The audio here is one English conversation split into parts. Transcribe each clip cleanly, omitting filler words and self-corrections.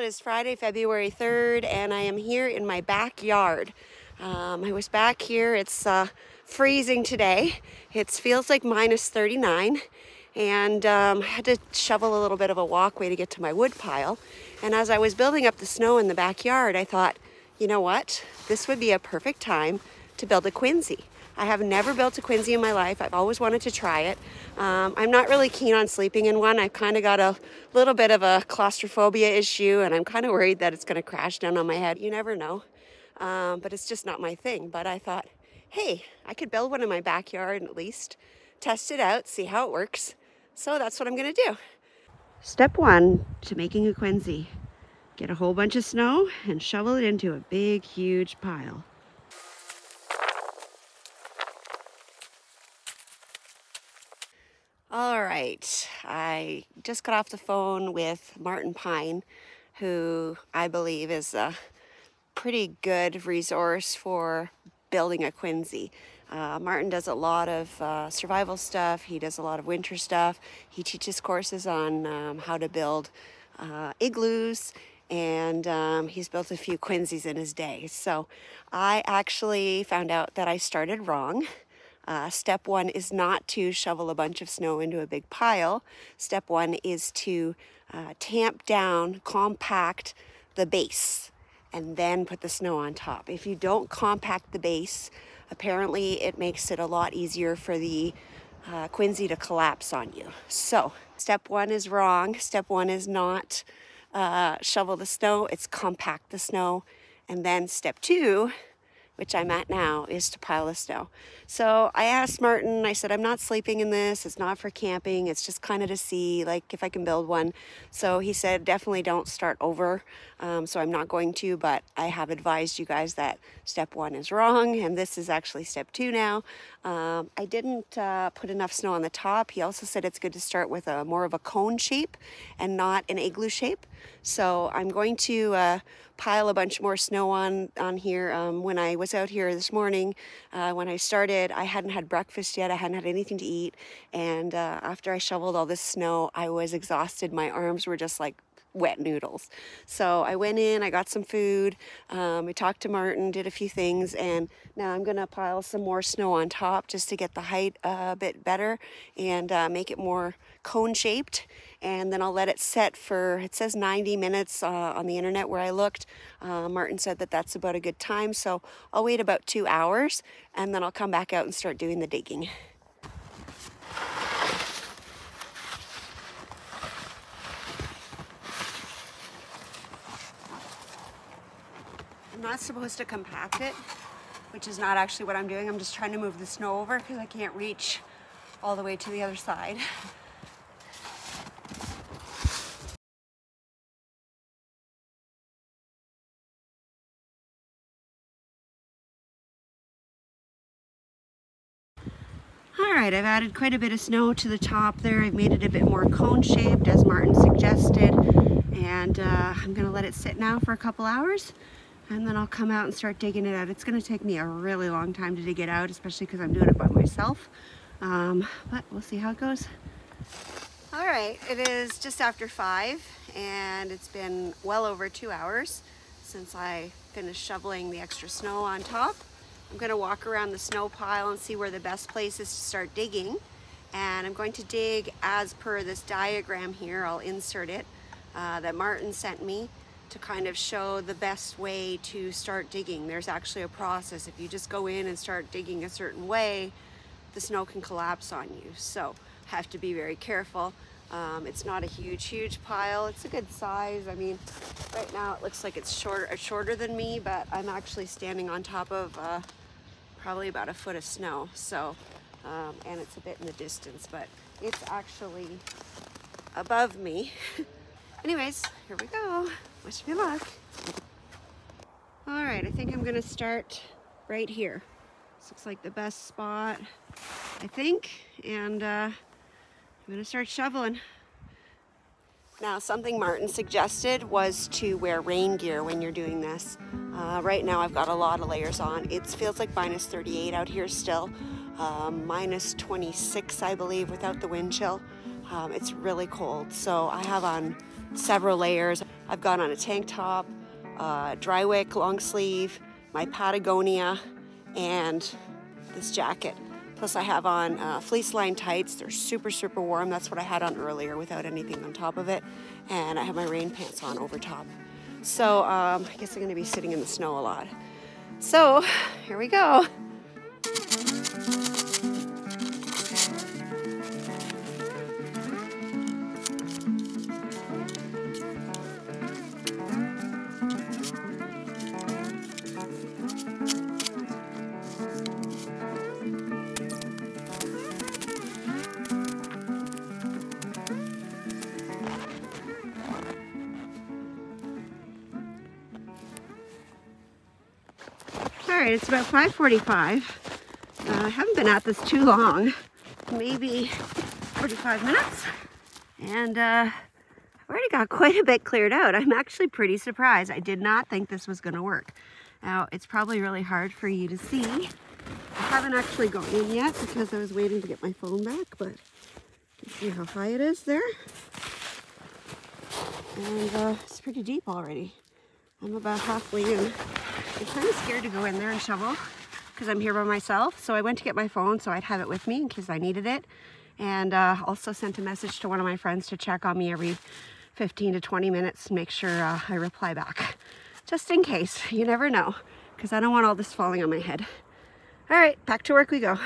is Friday, February 3rd, and I am here in my backyard. I was back here. It's freezing today. It feels like minus 39, and I had to shovel a little bit of a walkway to get to my wood pile. And as I was building up the snow in the backyard, I thought, you know what? This would be a perfect time to build a Quinzhee. I have never built a Quinzhee in my life. I've always wanted to try it. I'm not really keen on sleeping in one. I've kind of got a little bit of a claustrophobia issue, and I'm kind of worried that it's going to crash down on my head. You never know. But it's just not my thing. But I thought, hey, I could build one in my backyard and at least test it out, see how it works. So that's what I'm going to do. Step one to making a Quinzhee. Get a whole bunch of snow and shovel it into a big, huge pile. All right, I just got off the phone with Martin Pine, who I believe is a pretty good resource for building a Quinzhee. Martin does a lot of survival stuff. He does a lot of winter stuff. He teaches courses on how to build igloos, and he's built a few Quinzhees in his day. So I actually found out that I started wrong. Step one is not to shovel a bunch of snow into a big pile. Step one is to tamp down, compact the base, and then put the snow on top. If you don't compact the base, apparently it makes it a lot easier for the Quinzhee to collapse on you. So step one is wrong. Step one is not shovel the snow, it's compact the snow. And then step two, which I'm at now, is to pile the snow. So I asked Martin, I said, I'm not sleeping in this. It's not for camping. It's just kind of to see like if I can build one. So he said, definitely don't start over. So I'm not going to, but I have advised you guys that step one is wrong. And this is actually step two now. I didn't put enough snow on the top. He also said it's good to start with a more of a cone shape and not an igloo shape. So I'm going to pile a bunch more snow on here. When I was out here this morning, when I started, I hadn't had breakfast yet. I hadn't had anything to eat. And after I shoveled all this snow, I was exhausted. My arms were just like wet noodles. So I went in, I got some food, I talked to Martin, did a few things, and now I'm gonna pile some more snow on top just to get the height a bit better and make it more cone shaped. And then I'll let it set for, it says 90 minutes on the internet where I looked. Martin said that that's about a good time. So I'll wait about 2 hours and then I'll come back out and start doing the digging. I'm not supposed to compact it, which is not actually what I'm doing. I'm just trying to move the snow over because I can't reach all the way to the other side. All right, I've added quite a bit of snow to the top there. I've made it a bit more cone shaped as Martin suggested. And I'm gonna let it sit now for a couple hours and then I'll come out and start digging it out. It's gonna take me a really long time to dig it out, especially because I'm doing it by myself. But we'll see how it goes. All right, it is just after 5 and it's been well over 2 hours since I finished shoveling the extra snow on top. I'm going to walk around the snow pile and see where the best place is to start digging. And I'm going to dig as per this diagram here. I'll insert it that Martin sent me to kind of show the best way to start digging. There's actually a process. If you just go in and start digging a certain way, the snow can collapse on you. So have to be very careful. It's not a huge pile. It's a good size. I mean, right now it looks like it's shorter than me, but I'm actually standing on top of probably about a foot of snow. So, and it's a bit in the distance, but it's actually above me. Anyways, here we go. Wish me luck. All right, I think I'm gonna start right here. This looks like the best spot, I think, and I'm gonna start shoveling. Now, something Martin suggested was to wear rain gear when you're doing this. Right now I've got a lot of layers on. It feels like minus 38 out here still. Minus 26, I believe, without the wind chill. It's really cold, so I have on several layers. I've got on a tank top, dry wick long sleeve, my Patagonia, and this jacket. Plus I have on fleece lined tights. They're super, super warm. That's what I had on earlier without anything on top of it. And I have my rain pants on over top. So I guess I'm gonna be sitting in the snow a lot. So here we go. All right, it's about 5:45. I haven't been at this too long, maybe 45 minutes. And I've already got quite a bit cleared out. I'm actually pretty surprised. I did not think this was gonna work. Now, it's probably really hard for you to see. I haven't actually gone in yet because I was waiting to get my phone back, but you see how high it is there? And it's pretty deep already. I'm about halfway in. I'm kind of scared to go in there and shovel because I'm here by myself. So I went to get my phone so I'd have it with me in case I needed it. And also sent a message to one of my friends to check on me every 15 to 20 minutes and make sure I reply back. Just in case, you never know, because I don't want all this falling on my head. All right, back to work we go.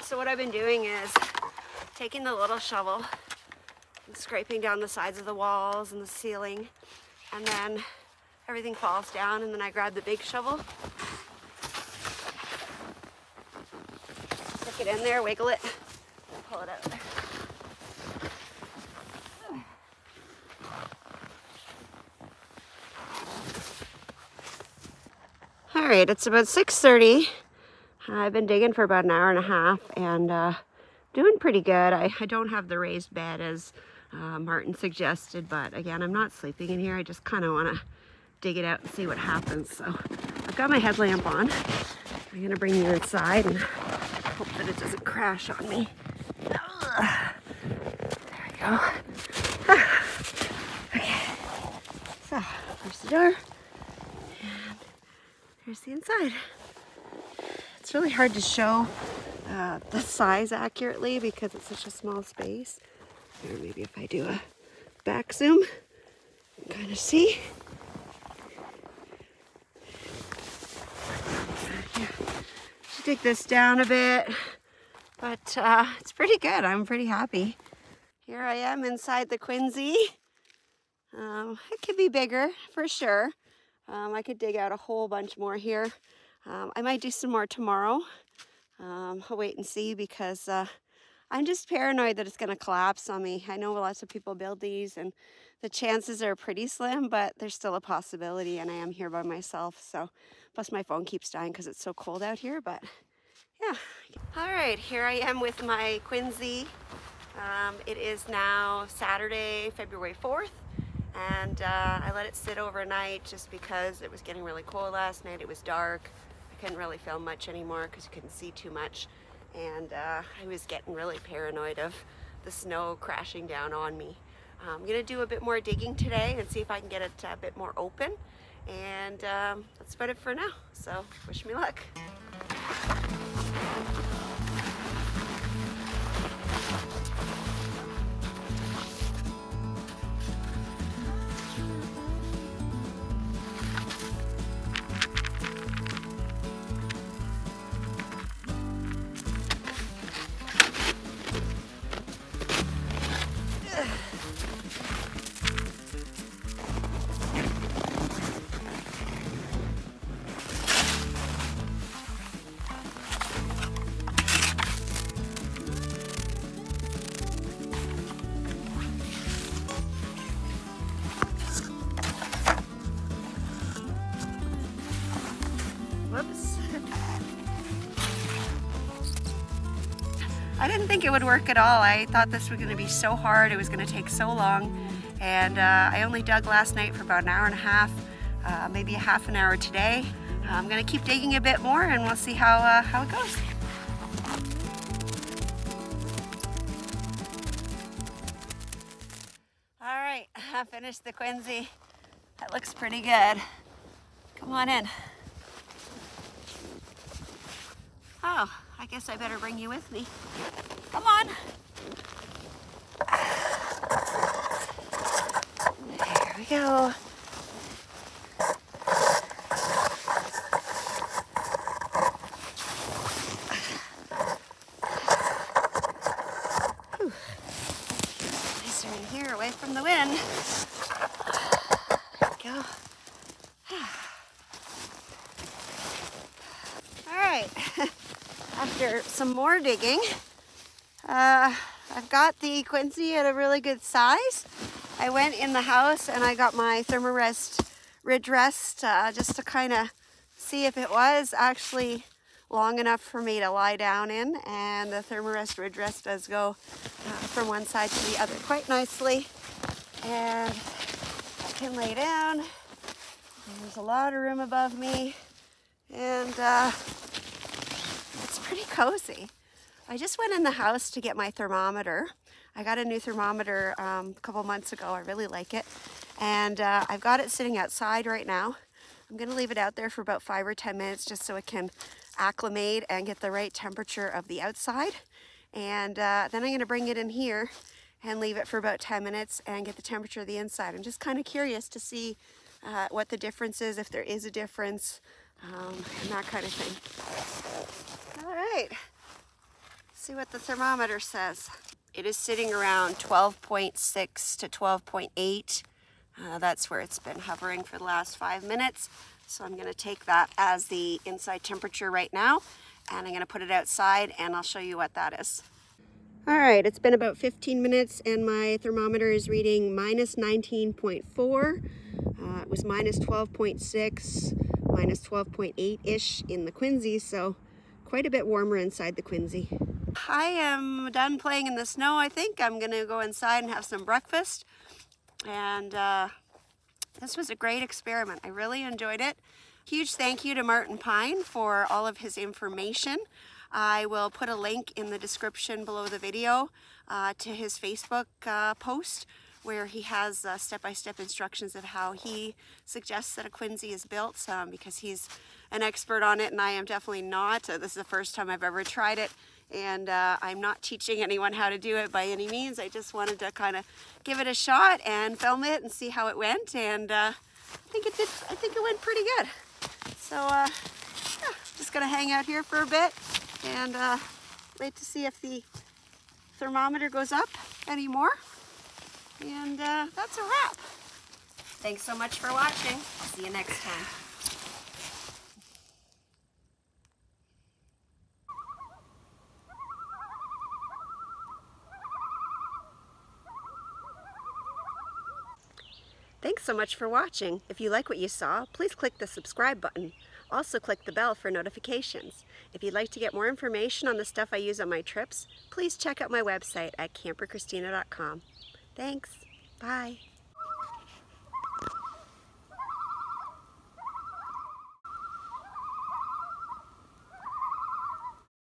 So what I've been doing is taking the little shovel and scraping down the sides of the walls and the ceiling, and then everything falls down, and then I grab the big shovel, stick it in there, wiggle it, and pull it out. All right, it's about 6:30. I've been digging for about an hour and a half and doing pretty good. I don't have the raised bed as Martin suggested, but again, I'm not sleeping in here. I just kind of want to dig it out and see what happens. So I've got my headlamp on. I'm gonna bring you inside and hope that it doesn't crash on me. There we go. Okay, so there's the door and here's the inside. It's really hard to show the size accurately because it's such a small space. Or maybe if I do a back zoom, you can kind of see. Yeah. Should take this down a bit, but it's pretty good. I'm pretty happy. Here I am inside the Quinzhee. It could be bigger for sure. I could dig out a whole bunch more here. I might do some more tomorrow. I'll wait and see because I'm just paranoid that it's going to collapse on me. I know lots of people build these and the chances are pretty slim, but there's still a possibility, and I am here by myself. So, plus my phone keeps dying because it's so cold out here, but yeah. All right, here I am with my Quinzhee. It is now Saturday, February 4th. And I let it sit overnight just because it was getting really cold last night. It was dark. I couldn't really film much anymore because you couldn't see too much. And I was getting really paranoid of the snow crashing down on me. I'm gonna do a bit more digging today and see if I can get it a bit more open. And that's about it for now. So wish me luck. I didn't think it would work at all. I thought this was going to be so hard, it was going to take so long, and I only dug last night for about an hour and a half, maybe a half an hour today. I'm going to keep digging a bit more and we'll see how it goes. All right, I finished the Quinzhee. That looks pretty good. Come on in. Oh, I guess I better bring you with me. Come on. There we go. Whew. Nicer in here, away from the wind. There we go. All right. After some more digging, I've got the Quinzhee at a really good size. I went in the house and I got my Thermarest ridge rest just to kind of see if it was actually long enough for me to lie down in, and the Thermarest ridge rest does go from one side to the other quite nicely, and I can lay down. There's a lot of room above me, and it's pretty cozy. I just went in the house to get my thermometer. I got a new thermometer a couple months ago. I really like it. And I've got it sitting outside right now. I'm gonna leave it out there for about 5 or 10 minutes just so it can acclimate and get the right temperature of the outside. And then I'm gonna bring it in here and leave it for about 10 minutes and get the temperature of the inside. I'm just kind of curious to see what the difference is, if there is a difference, and that kind of thing. All right, let's see what the thermometer says. It is sitting around 12.6 to 12.8. That's where it's been hovering for the last 5 minutes. So I'm gonna take that as the inside temperature right now, and I'm gonna put it outside and I'll show you what that is. All right, it's been about 15 minutes and my thermometer is reading minus 19.4. It was minus 12.6, minus 12.8-ish in the Quinzhee, so quite a bit warmer inside the Quinzhee. I am done playing in the snow, I think. I'm gonna go inside and have some breakfast. And this was a great experiment. I really enjoyed it. Huge thank you to Martin Pine for all of his information. I will put a link in the description below the video to his Facebook post, where he has step-by-step instructions of how he suggests that a Quinzhee is built, because he's an expert on it and I am definitely not. This is the first time I've ever tried it, and I'm not teaching anyone how to do it by any means. I just wanted to kind of give it a shot and film it and see how it went, and I think it went pretty good. So yeah, just gonna hang out here for a bit and wait to see if the thermometer goes up anymore. And that's a wrap. Thanks so much for watching. See you next time. Thanks so much for watching. If you like what you saw, please click the subscribe button. Also click the bell for notifications. If you'd like to get more information on the stuff I use on my trips, please check out my website at CamperChristina.com. Thanks. Bye.